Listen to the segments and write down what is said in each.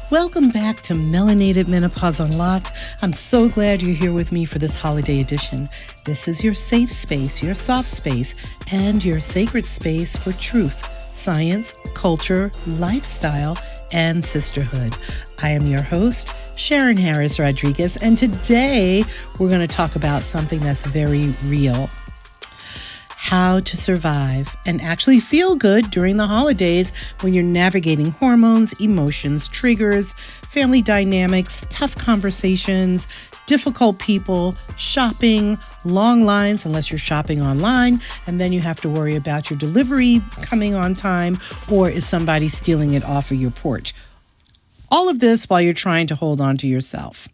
Welcome back to Melanated Menopause Unlocked. I'm so glad you're here with me for this holiday edition. This is your safe space, your soft space, and your sacred space for truth, science, culture, lifestyle, and sisterhood. I am your host, Sharon Harris Rodriguez, and today we're going to talk about something that's very real. How to survive and actually feel good during the holidays when you're navigating hormones, emotions, triggers, family dynamics, tough conversations, difficult people, shopping, long lines unless you're shopping online, and then you have to worry about your delivery coming on time, or is somebody stealing it off of your porch. All of this while you're trying to hold on to yourself.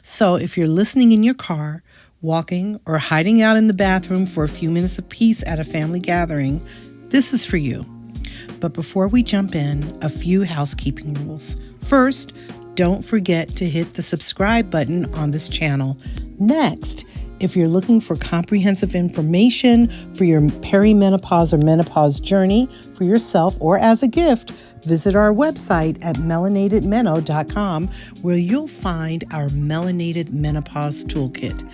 So if you're listening in your car, walking, or hiding out in the bathroom for a few minutes of peace at a family gathering, this is for you. But before we jump in, a few housekeeping rules. First, don't forget to hit the subscribe button on this channel. Next, if you're looking for comprehensive information for your perimenopause or menopause journey for yourself or as a gift, visit our website at melanatedmeno.com, where you'll find our Melanated Menopause Toolkit.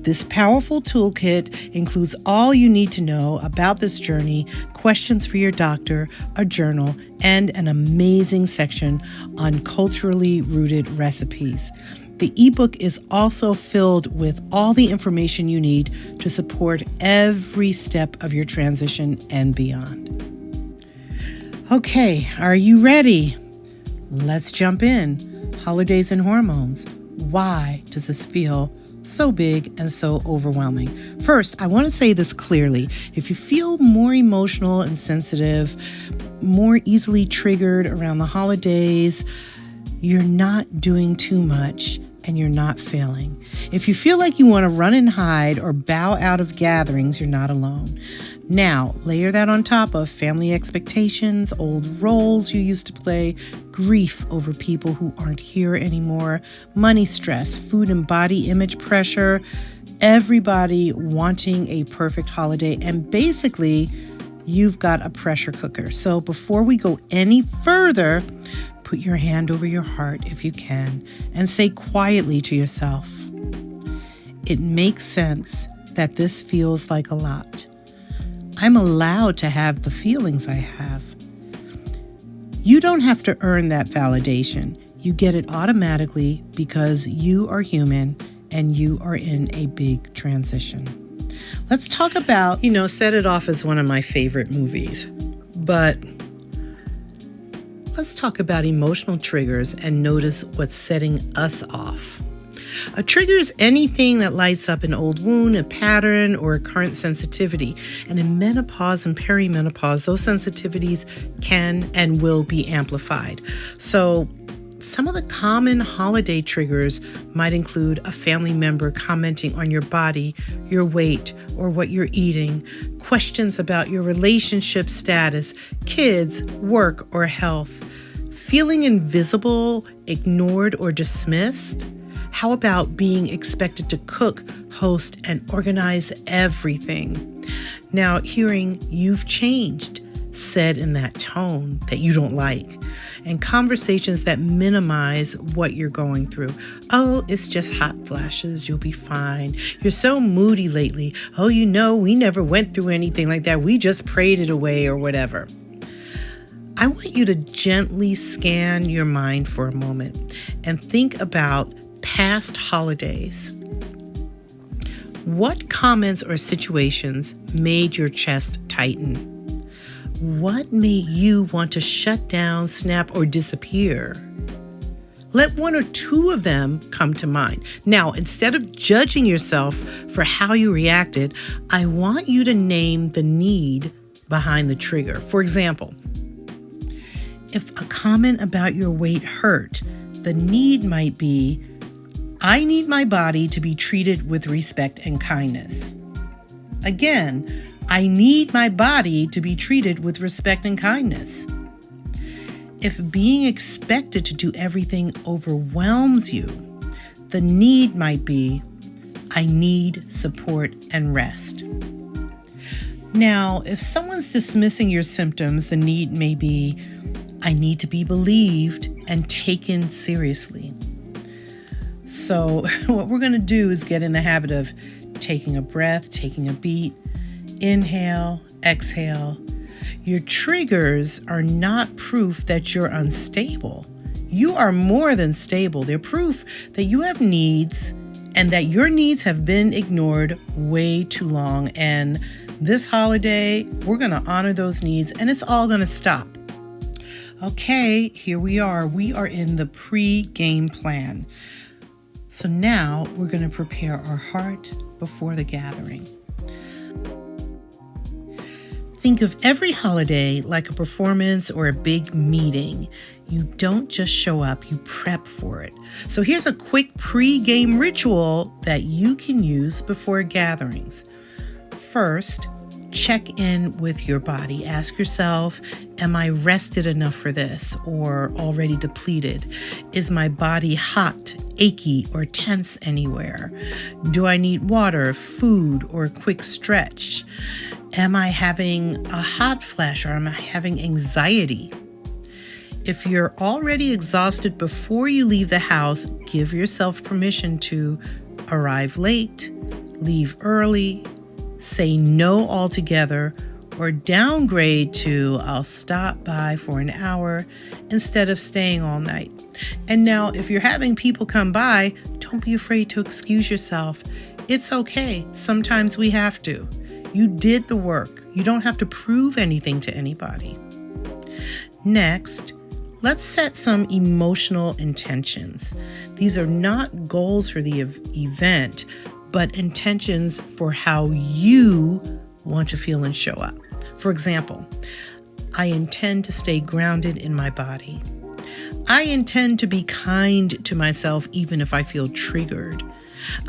This powerful toolkit includes all you need to know about this journey, questions for your doctor, a journal, and an amazing section on culturally rooted recipes. The ebook is also filled with all the information you need to support every step of your transition and beyond. Okay, are you ready? Let's jump in. Holidays and hormones. Why does this feel so big and so overwhelming? First, I want to say this clearly. If you feel more emotional and sensitive, more easily triggered around the holidays, you're not doing too much and you're not failing. If you feel like you want to run and hide or bow out of gatherings, you're not alone. Now, layer that on top of family expectations, old roles you used to play, grief over people who aren't here anymore, money stress, food and body image pressure, everybody wanting a perfect holiday, and basically, you've got a pressure cooker. So before we go any further, put your hand over your heart if you can, and say quietly to yourself, it makes sense that this feels like a lot. I'm allowed to have the feelings I have. You don't have to earn that validation. You get it automatically because you are human and you are in a big transition. Let's talk about, Set It Off as one of my favorite movies, but let's talk about emotional triggers and notice what's setting us off. A trigger is anything that lights up an old wound, a pattern, or a current sensitivity. And in menopause and perimenopause, those sensitivities can and will be amplified. So some of the common holiday triggers might include a family member commenting on your body, your weight, or what you're eating, questions about your relationship status, kids, work, or health, feeling invisible, ignored, or dismissed. How about being expected to cook, host, and organize everything? Now, hearing "you've changed" said in that tone that you don't like, and conversations that minimize what you're going through. Oh, it's just hot flashes. You'll be fine. You're so moody lately. Oh, we never went through anything like that. We just prayed it away or whatever. I want you to gently scan your mind for a moment and think about past holidays. What comments or situations made your chest tighten? What made you want to shut down, snap, or disappear? Let one or two of them come to mind. Now, instead of judging yourself for how you reacted, I want you to name the need behind the trigger. For example, if a comment about your weight hurt, the need might be, I need my body to be treated with respect and kindness. Again, I need my body to be treated with respect and kindness. If being expected to do everything overwhelms you, the need might be, I need support and rest. Now, if someone's dismissing your symptoms, the need may be, I need to be believed and taken seriously. So what we're going to do is get in the habit of taking a breath, taking a beat, inhale, exhale. Your triggers are not proof that you're unstable. You are more than stable. They're proof that you have needs and that your needs have been ignored way too long. And this holiday, we're going to honor those needs and it's all going to stop. Okay, here we are. We are in the pre-game plan. So now we're going to prepare our heart before the gathering. Think of every holiday like a performance or a big meeting. You don't just show up, you prep for it. So here's a quick pre-game ritual that you can use before gatherings. First, check in with your body. Ask yourself, am I rested enough for this or already depleted? Is my body hot, achy, or tense anywhere? Do I need water, food, or a quick stretch? Am I having a hot flash or am I having anxiety? If you're already exhausted before you leave the house, give yourself permission to arrive late, leave early, say no altogether, or downgrade to I'll stop by for an hour instead of staying all night. And now, if you're having people come by, don't be afraid to excuse yourself. It's okay. Sometimes we have to. You did the work. You don't have to prove anything to anybody. Next, let's set some emotional intentions. These are not goals for the event, but intentions for how you want to feel and show up. For example, I intend to stay grounded in my body. I intend to be kind to myself even if I feel triggered.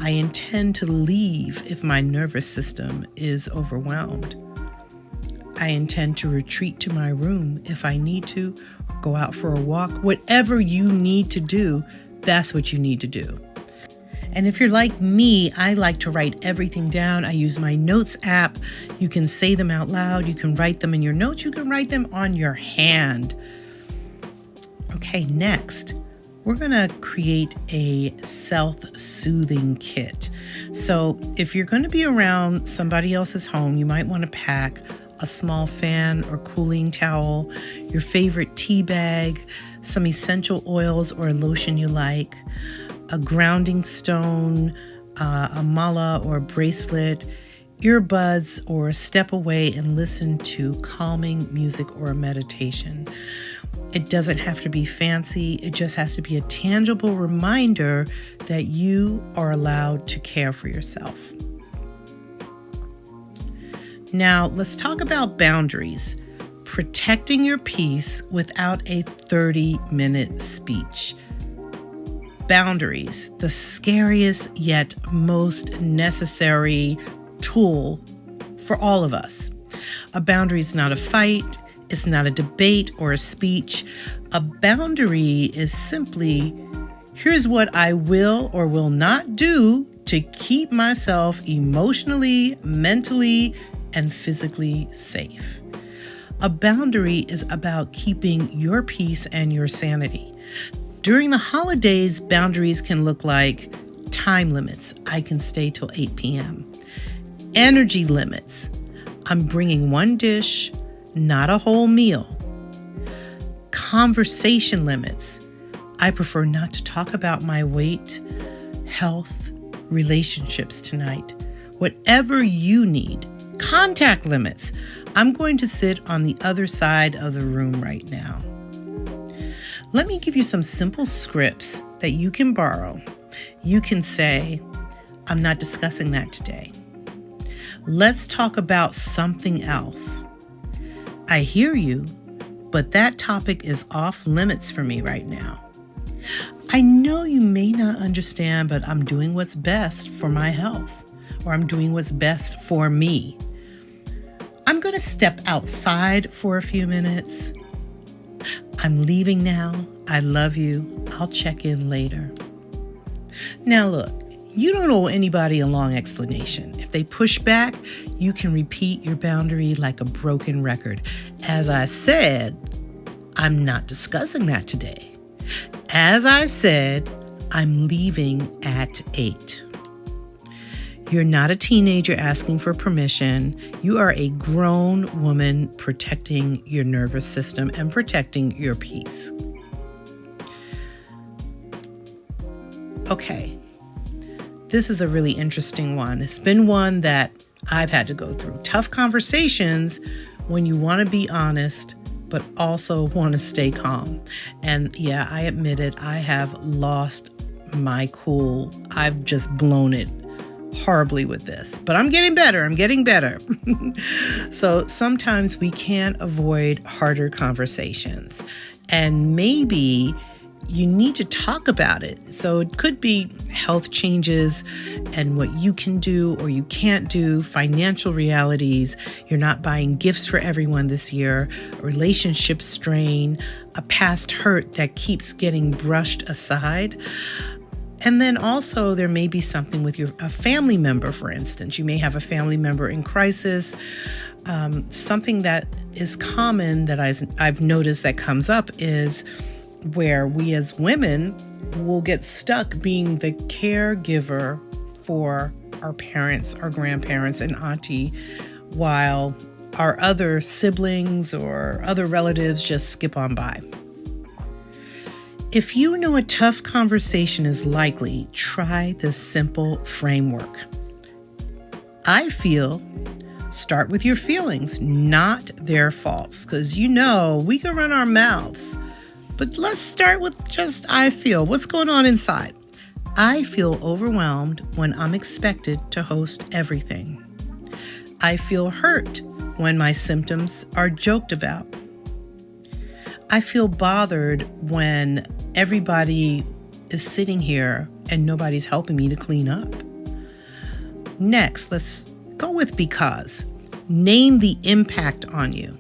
I intend to leave if my nervous system is overwhelmed. I intend to retreat to my room if I need to, or go out for a walk. Whatever you need to do, that's what you need to do. And if you're like me, I like to write everything down. I use my notes app. You can say them out loud. You can write them in your notes. You can write them on your hand. Okay, next, we're going to create a self-soothing kit. So if you're going to be around somebody else's home, you might want to pack a small fan or cooling towel, your favorite tea bag, some essential oils or a lotion you like, a grounding stone, a mala or a bracelet, earbuds, or step away and listen to calming music or a meditation. It doesn't have to be fancy. It just has to be a tangible reminder that you are allowed to care for yourself. Now, let's talk about boundaries. Protecting your peace without a 30-minute speech. Boundaries, the scariest yet most necessary tool for all of us. A boundary is not a fight. It's not a debate or a speech. A boundary is simply, here's what I will or will not do to keep myself emotionally, mentally, and physically safe. A boundary is about keeping your peace and your sanity. During the holidays, boundaries can look like time limits. I can stay till 8 p.m. Energy limits. I'm bringing one dish, not a whole meal. Conversation limits. I prefer not to talk about my weight, health, relationships tonight. Whatever you need. Contact limits. I'm going to sit on the other side of the room right now. Let me give you some simple scripts that you can borrow. You can say, I'm not discussing that today. Let's talk about something else. I hear you, but that topic is off limits for me right now. I know you may not understand, but I'm doing what's best for my health, or I'm doing what's best for me. I'm going to step outside for a few minutes. I'm leaving now. I love you. I'll check in later. Now look, you don't owe anybody a long explanation. If they push back, you can repeat your boundary like a broken record. As I said, I'm not discussing that today. As I said, I'm leaving at 8. You're not a teenager asking for permission. You are a grown woman protecting your nervous system and protecting your peace. Okay, this is a really interesting one. It's been one that I've had to go through. Tough conversations when you want to be honest, but also want to stay calm. And yeah, I admit it, I have lost my cool. I've just blown it horribly with this, but I'm getting better. So sometimes we can't avoid harder conversations, and maybe you need to talk about it. So it could be health changes and what you can do or you can't do, financial realities, you're not buying gifts for everyone this year, a relationship strain, a past hurt that keeps getting brushed aside. And then also there may be something with a family member, for instance. You may have a family member in crisis. Something that is common that I've noticed that comes up is where we as women will get stuck being the caregiver for our parents, our grandparents, and auntie, while our other siblings or other relatives just skip on by. If you know a tough conversation is likely, try this simple framework. I feel, start with your feelings, not their faults, because we can run our mouths. But let's start with just I feel. What's going on inside? I feel overwhelmed when I'm expected to host everything. I feel hurt when my symptoms are joked about. I feel bothered when everybody is sitting here and nobody's helping me to clean up. Next, let's go with because. Name the impact on you.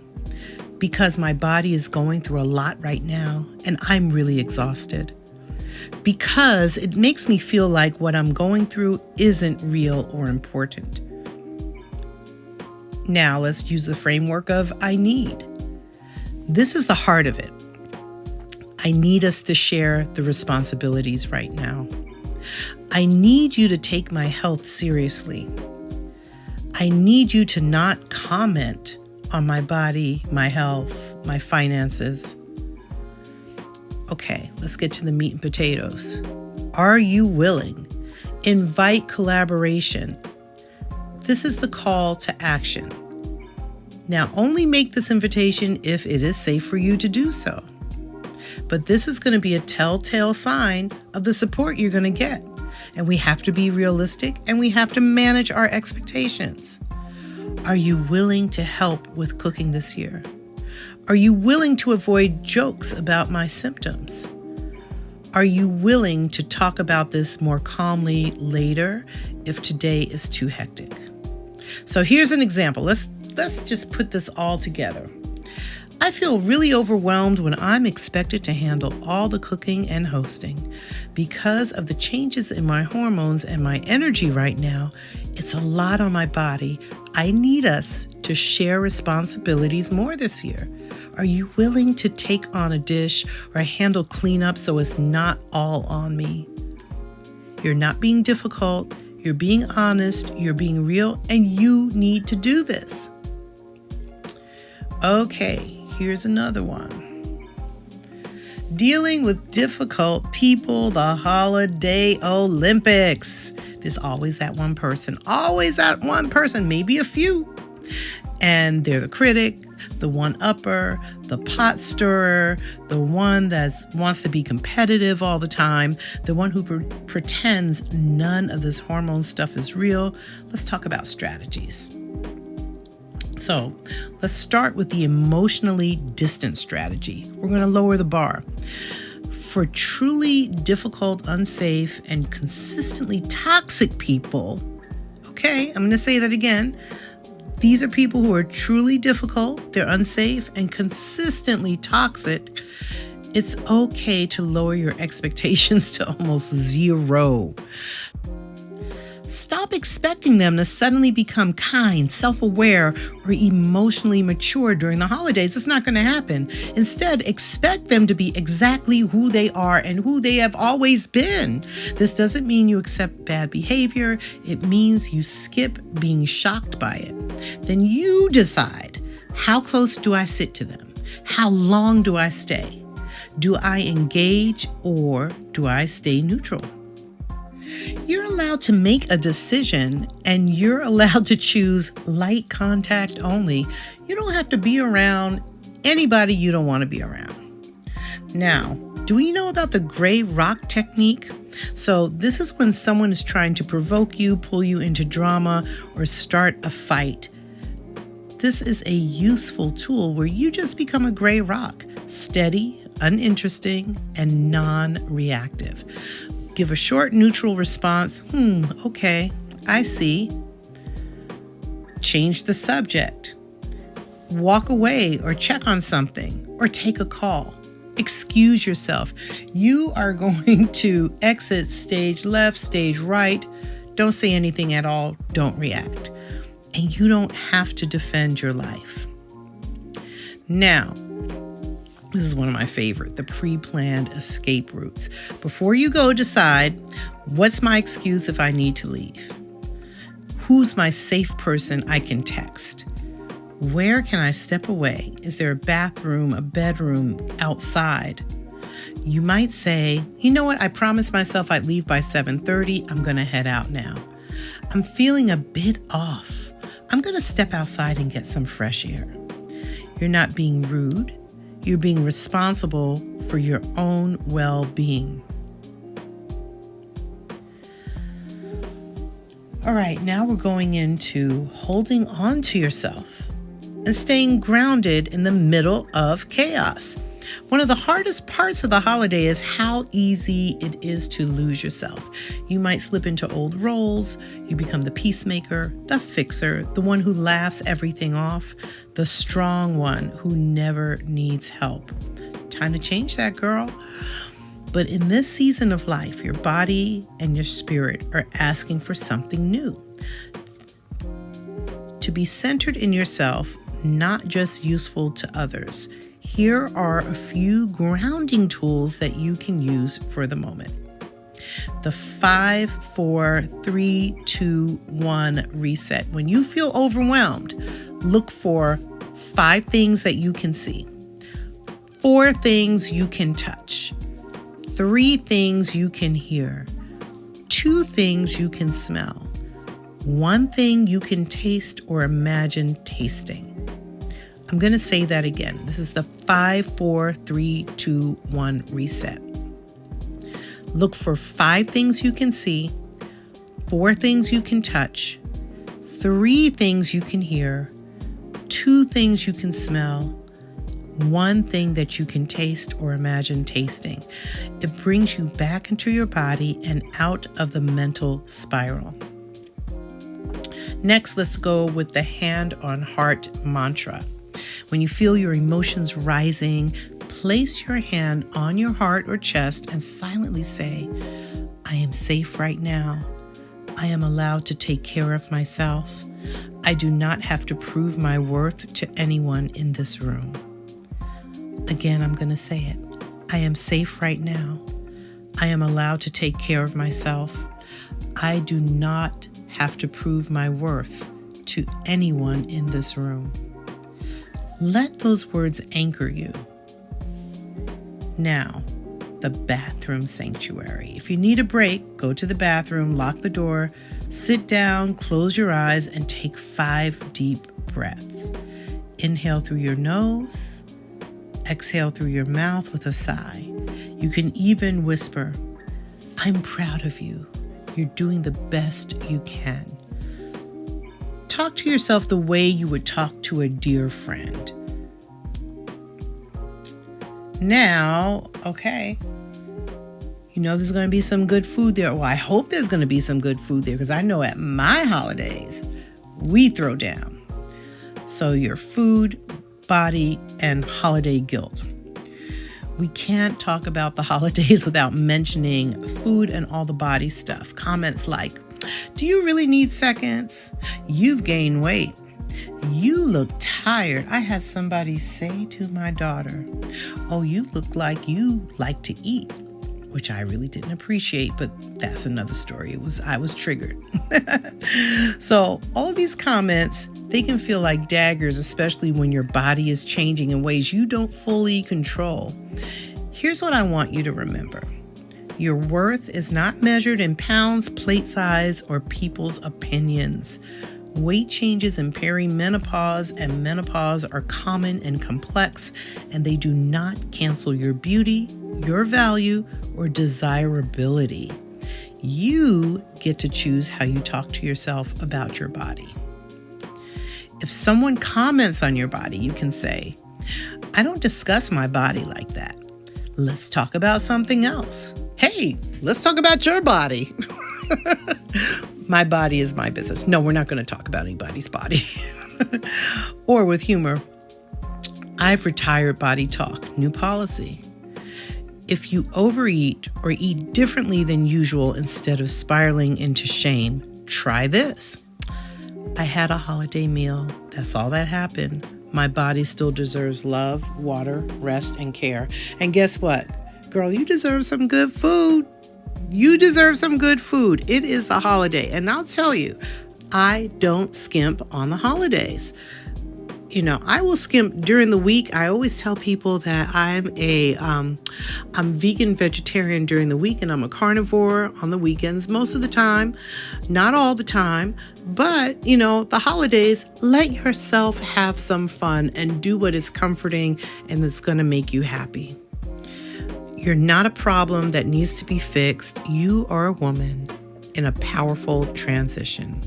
Because my body is going through a lot right now and I'm really exhausted. Because it makes me feel like what I'm going through isn't real or important. Now let's use the framework of I need. This is the heart of it. I need us to share the responsibilities right now. I need you to take my health seriously. I need you to not comment on my body, my health, my finances. Okay, let's get to the meat and potatoes. Are you willing? Invite collaboration. This is the call to action. Now, only make this invitation if it is safe for you to do so. But this is going to be a telltale sign of the support you're going to get. And we have to be realistic and we have to manage our expectations. Are you willing to help with cooking this year? Are you willing to avoid jokes about my symptoms? Are you willing to talk about this more calmly later if today is too hectic? So here's an example. Let's just put this all together. I feel really overwhelmed when I'm expected to handle all the cooking and hosting. Because of the changes in my hormones and my energy right now, it's a lot on my body. I need us to share responsibilities more this year. Are you willing to take on a dish or handle cleanup so it's not all on me? You're not being difficult, you're being honest, you're being real, and you need to do this. Okay. Here's another one. Dealing with difficult people, the holiday Olympics. There's always that one person, maybe a few. And they're the critic, the one-upper, the pot stirrer, the one that wants to be competitive all the time, the one who pretends none of this hormone stuff is real. Let's talk about strategies. So let's start with the emotionally distant strategy. We're going to lower the bar. For truly difficult, unsafe, and consistently toxic people, okay, I'm going to say that again. These are people who are truly difficult, they're unsafe, and consistently toxic. It's okay to lower your expectations to almost zero. Stop expecting them to suddenly become kind, self-aware, or emotionally mature during the holidays. It's not going to happen. Instead, expect them to be exactly who they are and who they have always been. This doesn't mean you accept bad behavior. It means you skip being shocked by it. Then you decide, how close do I sit to them? How long do I stay? Do I engage or do I stay neutral? You're allowed to make a decision, and you're allowed to choose light contact only. You don't have to be around anybody you don't want to be around. Now, do we know about the gray rock technique? So this is when someone is trying to provoke you, pull you into drama, or start a fight. This is a useful tool where you just become a gray rock, steady, uninteresting, and non-reactive. Give a short, neutral response. Okay, I see. Change the subject. Walk away or check on something or take a call. Excuse yourself. You are going to exit stage left, stage right. Don't say anything at all. Don't react. And you don't have to defend your life. Now, this is one of my favorite, the pre-planned escape routes. Before you go, decide, what's my excuse if I need to leave? Who's my safe person I can text? Where can I step away? Is there a bathroom, a bedroom, outside? You might say, you know what? I promised myself I'd leave by 7:30. I'm going to head out now. I'm feeling a bit off. I'm going to step outside and get some fresh air. You're not being rude. You're being responsible for your own well-being. All right, now we're going into holding on to yourself and staying grounded in the middle of chaos. One of the hardest parts of the holiday is how easy it is to lose yourself. You might slip into old roles. You become the peacemaker, the fixer, the one who laughs everything off, the strong one who never needs help. Time to change that, girl. But in this season of life, your body and your spirit are asking for something new. To be centered in yourself, not just useful to others. Here are a few grounding tools that you can use for the moment. The 5, 4, 3, 2, 1 reset. When you feel overwhelmed, look for 5 things that you can see, 4 things you can touch, 3 things you can hear, 2 things you can smell, 1 thing you can taste or imagine tasting. I'm going to say that again. This is the 5, 4, 3, 2, 1 reset. Look for 5 things you can see, 4 things you can touch, 3 things you can hear, 2 things you can smell, 1 thing that you can taste or imagine tasting. It brings you back into your body and out of the mental spiral. Next, let's go with the hand on heart mantra. When you feel your emotions rising, place your hand on your heart or chest and silently say, I am safe right now. I am allowed to take care of myself. I do not have to prove my worth to anyone in this room. Again, I'm going to say it. I am safe right now. I am allowed to take care of myself. I do not have to prove my worth to anyone in this room. Let those words anchor you. Now, the bathroom sanctuary. If you need a break, go to the bathroom, lock the door, sit down, close your eyes, and take 5 deep breaths. Inhale through your nose, exhale through your mouth with a sigh. You can even whisper, I'm proud of you. You're doing the best you can. Talk to yourself the way you would talk to a dear friend. Now, okay, you know there's going to be some good food there. Well, I hope there's going to be some good food there because I know at my holidays, we throw down. So your food, body, and holiday guilt. We can't talk about the holidays without mentioning food and all the body stuff. Comments like, Do you really need seconds? You've gained weight. You look tired. I had somebody say to my daughter, "Oh, you look like you like to eat," which I really didn't appreciate, but that's another story. I was triggered. So all these comments, they can feel like daggers, especially when your body is changing in ways you don't fully control. Here's what I want you to remember. Your worth is not measured in pounds, plate size, or people's opinions. Weight changes in perimenopause and menopause are common and complex, and they do not cancel your beauty, your value, or desirability. You get to choose how you talk to yourself about your body. If someone comments on your body, you can say, "I don't discuss my body like that. Let's talk about something else. Hey, let's talk about your body." My body is my business. No, we're not going to talk about anybody's body. Or with humor, "I've retired body talk. New policy. If you overeat or eat differently than usual instead of spiraling into shame, try this. I had a holiday meal. That's all that happened. My body still deserves love, water, rest, and care. And guess what? Girl, you deserve some good food. You deserve some good food. It is the holiday. And I'll tell you, I don't skimp on the holidays. I will skimp during the week. I always tell people that I'm vegan vegetarian during the week, and I'm a carnivore on the weekends most of the time, not all the time. But, the holidays, let yourself have some fun and do what is comforting and that's going to make you happy. You're not a problem that needs to be fixed. You are a woman in a powerful transition.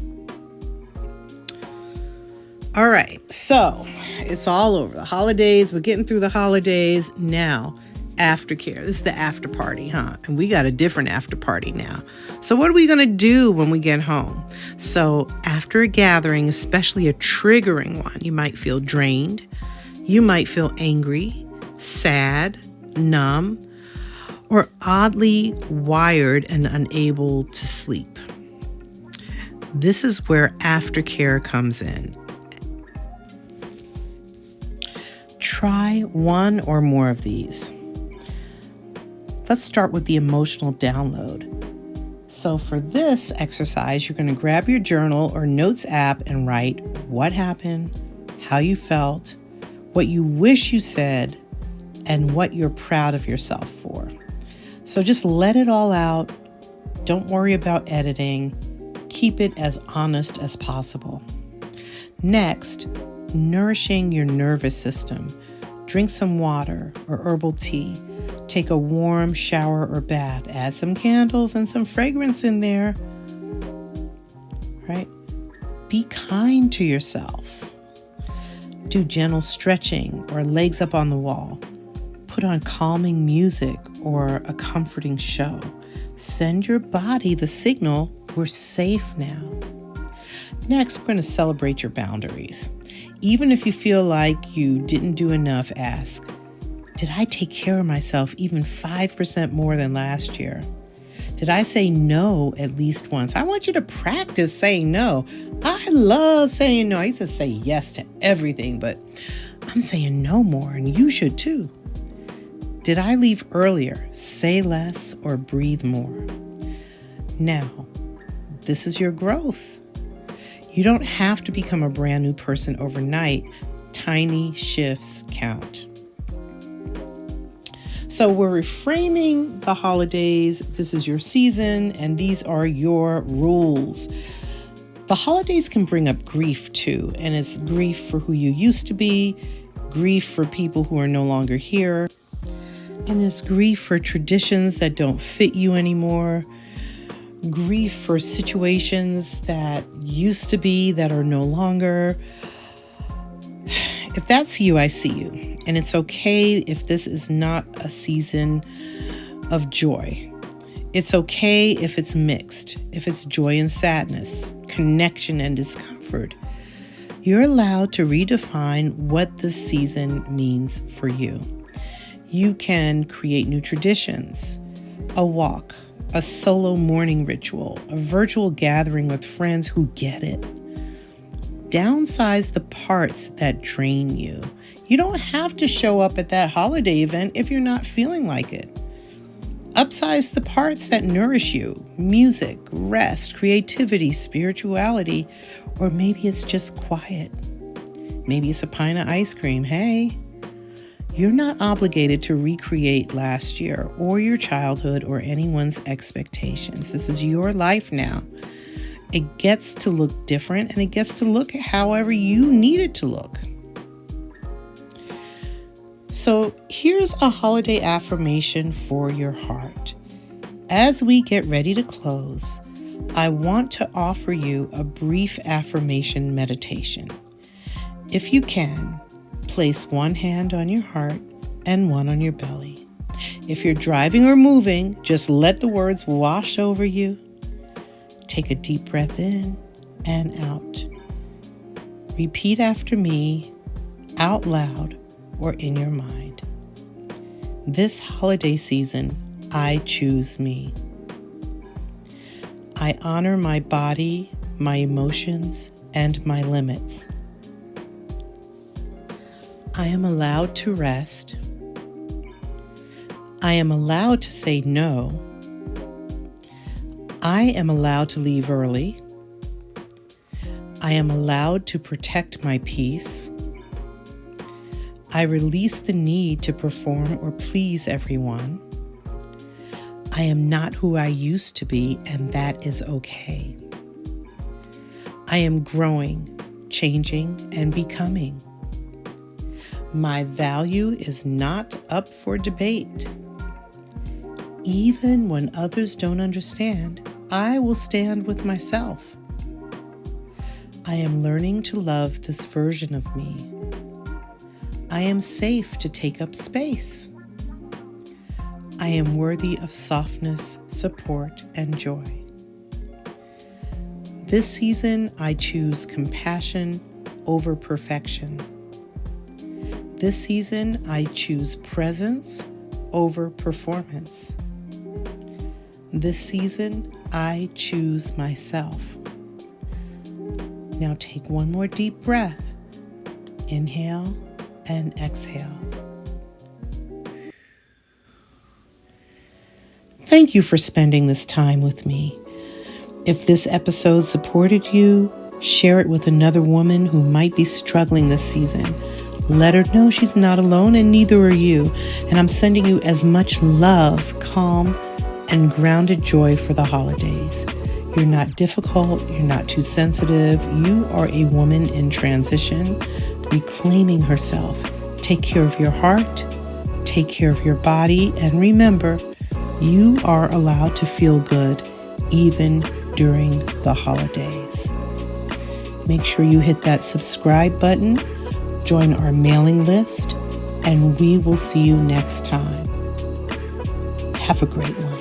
All right, so it's all over. The holidays, we're getting through the holidays. Now, aftercare. This is the after party, huh? And we got a different after party now. So what are we going to do when we get home? So after a gathering, especially a triggering one, you might feel drained. You might feel angry, sad, numb, or oddly wired and unable to sleep. This is where aftercare comes in. Try one or more of these. Let's start with the emotional download. So for this exercise, you're going to grab your journal or notes app and write what happened, how you felt, what you wish you said, and what you're proud of yourself for. So just let it all out. Don't worry about editing. Keep it as honest as possible. Next, nourishing your nervous system. Drink some water or herbal tea. Take a warm shower or bath. Add some candles and some fragrance in there. Right? Be kind to yourself. Do gentle stretching or legs up on the wall. Put on calming music or a comforting show. Send your body the signal, we're safe now. Next, we're going to celebrate your boundaries. Even if you feel like you didn't do enough, ask, did I take care of myself even 5% more than last year? Did I say no at least once? I want you to practice saying no. I love saying no. I used to say yes to everything, but I'm saying no more, and you should too. Did I leave earlier, say less, or breathe more? Now, this is your growth. You don't have to become a brand new person overnight. Tiny shifts count. So we're reframing the holidays. This is your season, and these are your rules. The holidays can bring up grief too, and it's grief for who you used to be, grief for people who are no longer here, and there's grief for traditions that don't fit you anymore, grief for situations that used to be that are no longer. If that's you, I see you. And it's okay if this is not a season of joy. It's okay if it's mixed, if it's joy and sadness, connection and discomfort. You're allowed to redefine what this season means for you. You can create new traditions, a walk, a solo morning ritual, a virtual gathering with friends who get it. Downsize the parts that drain you. You don't have to show up at that holiday event if you're not feeling like it. Upsize the parts that nourish you: music, rest, creativity, spirituality, or maybe it's just quiet. Maybe it's a pint of ice cream. Hey, you're not obligated to recreate last year or your childhood or anyone's expectations. This is your life now. It gets to look different, and it gets to look however you need it to look. So here's a holiday affirmation for your heart. As we get ready to close, I want to offer you a brief affirmation meditation. If you can, place one hand on your heart and one on your belly. If you're driving or moving, just let the words wash over you. Take a deep breath in and out. Repeat after me, out loud or in your mind. This holiday season, I choose me. I honor my body, my emotions, and my limits. I am allowed to rest. I am allowed to say no. I am allowed to leave early. I am allowed to protect my peace. I release the need to perform or please everyone. I am not who I used to be, and that is okay. I am growing, changing, and becoming. My value is not up for debate. Even when others don't understand, I will stand with myself. I am learning to love this version of me. I am safe to take up space. I am worthy of softness, support, and joy. This season, I choose compassion over perfection. This season, I choose presence over performance. This season, I choose myself. Now take one more deep breath. Inhale and exhale. Thank you for spending this time with me. If this episode supported you, share it with another woman who might be struggling this season. Let her know she's not alone, and neither are you. And I'm sending you as much love, calm, and grounded joy for the holidays. You're not difficult. You're not too sensitive. You are a woman in transition, reclaiming herself. Take care of your heart. Take care of your body. And remember, you are allowed to feel good even during the holidays. Make sure you hit that subscribe button, join our mailing list, and we will see you next time. Have a great one.